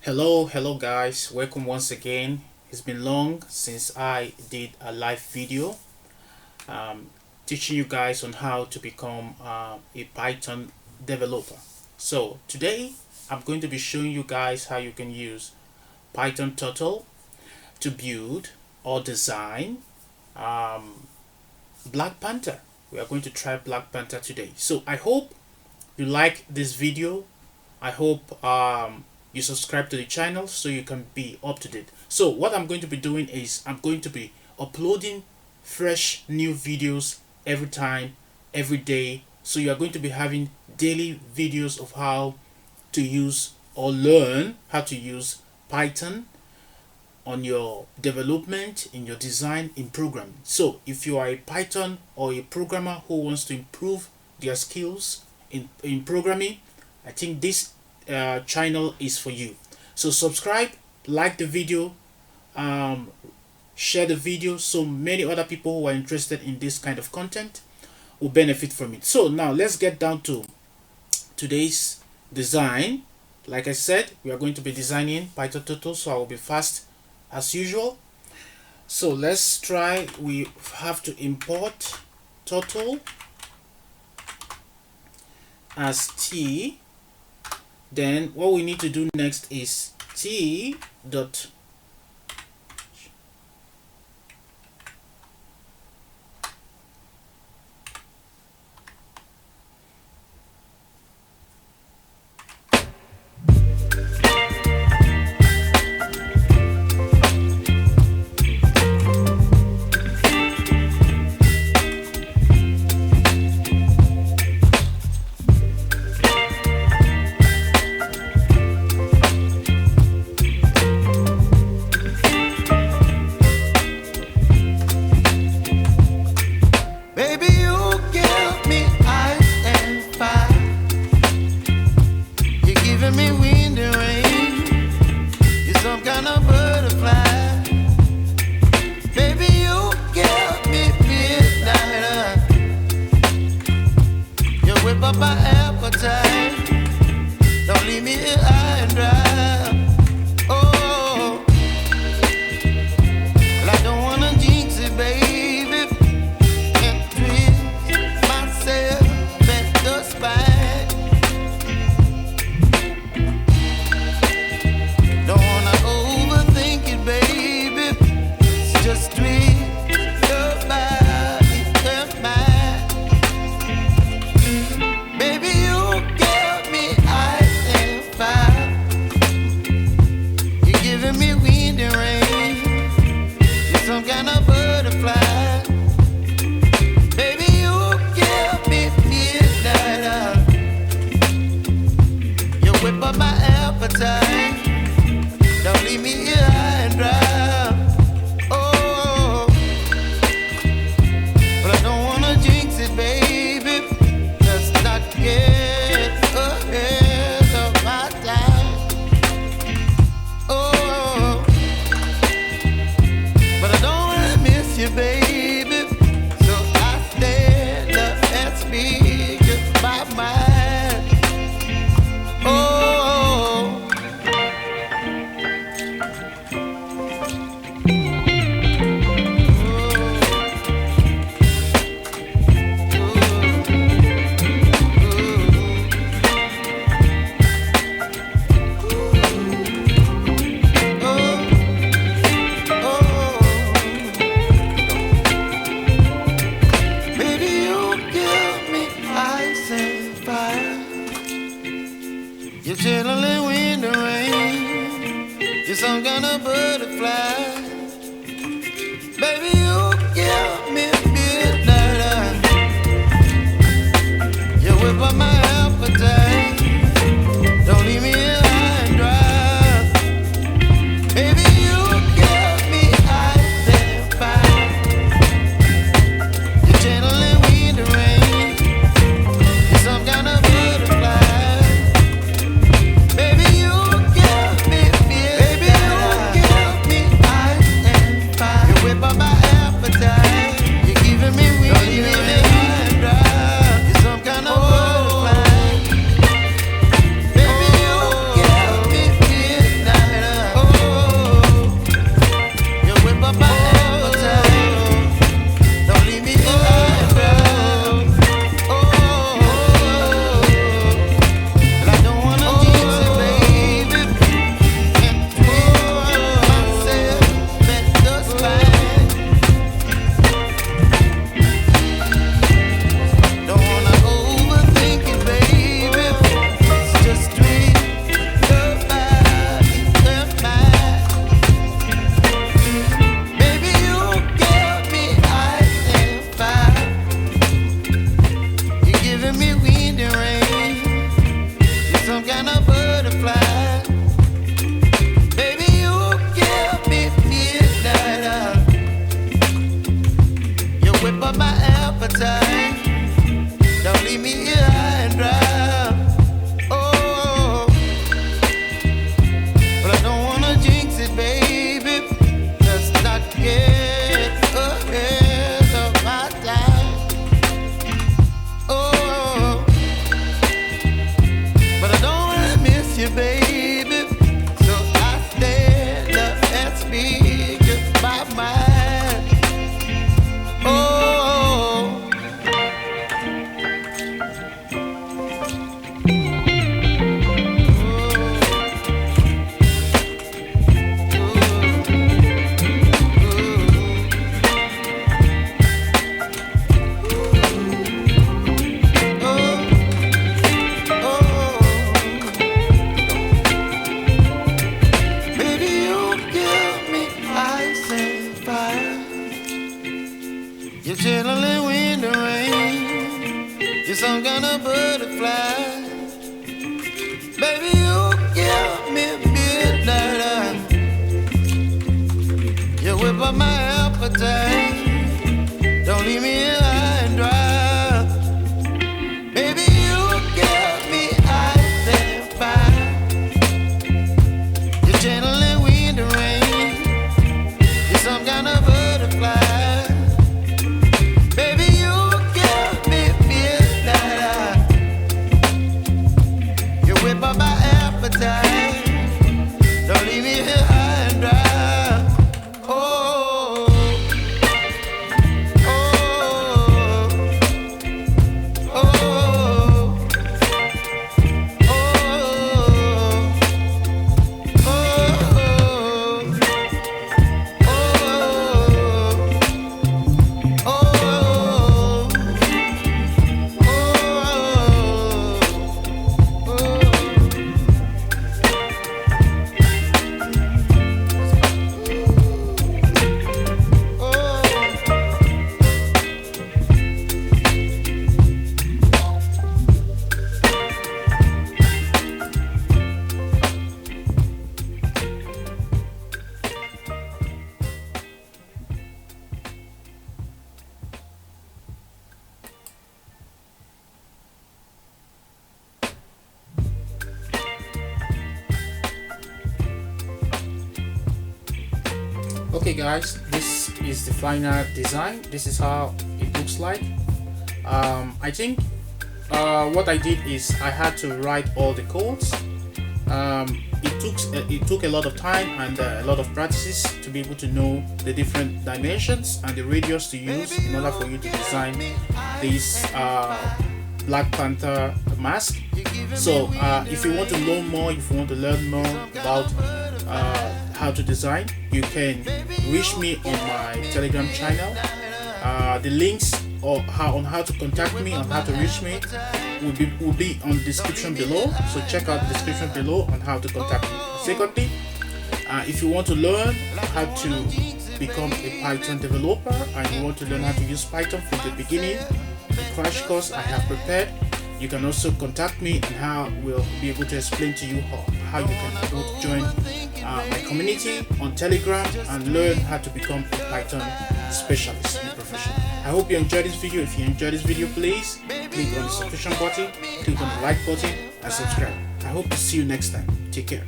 Hello guys, welcome once again. It's been long since I did a live video teaching you guys on how to become a Python developer. So today I'm going to be showing you guys how you can use Python Turtle to build or design Black Panther. We are going to try Black Panther today. So I hope you like this video. I hope you subscribe to the channel so you can be up to date. So what I'm going to be doing is I'm going to be uploading fresh new videos every time, every day. So you are going to be having daily videos of how to use or learn how to use Python on your development, in your design, in programming. So if you are a Python or a programmer who wants to improve their skills in programming, I think this channel is for you. So subscribe, like the video, share the video so many other people who are interested in this kind of content will benefit from it. So now let's get down to today's design. Like I said, we are going to be designing Python Turtle, so I will be fast as usual. So let's try. We have to import Turtle as T. Then what we need to do next is T dot some kind of butterfly. Baby, you give me midnight. You whip up my appetite. Don't leave me here high and dry. Baby, you give me ice and fire. You're channeling wind and rain. You're some kind of butterfly. kind of butterfly. Baby, you give me midnight. You whip up my appetite. Don't leave me here high and dry. Oh, but I don't wanna jinx it, baby. Let's not get ahead of my time. Oh, but I don't wanna miss you, baby. So I stand up and speak my mind. Oh. You're chilling in the rain. You're some kind of butterfly. Baby, you give me midnight. You whip up my appetite. Don't leave me here high and dry. Baby, you give me ice and fire. You're channeling wind and rain. You're some kind of butterfly. Don't leave me here high and dry. Oh, oh, oh, oh, Okay guys, this is the final design. This is how it looks like. I think what I did is I had to write all the codes. It took a lot of time and a lot of practices to be able to know the different dimensions and the radius to use in order for you to design this Black Panther mask. So if you want to know more, if you want to learn more about how to design, you can reach me on my Telegram channel. The links on how to contact me, on how to reach me will be on the description below. So check out the description below on how to contact me. Secondly, if you want to learn how to become a Python developer and you want to learn how to use Python from the beginning, the crash course I have prepared, you can also contact me and how we'll be able to explain to you how you can both join my community on Telegram and learn how to become a Python specialist in the profession. I hope you enjoyed this video. If you enjoyed this video, please click on the subscription button, click on the like button and subscribe. I hope to see you next time. Take care.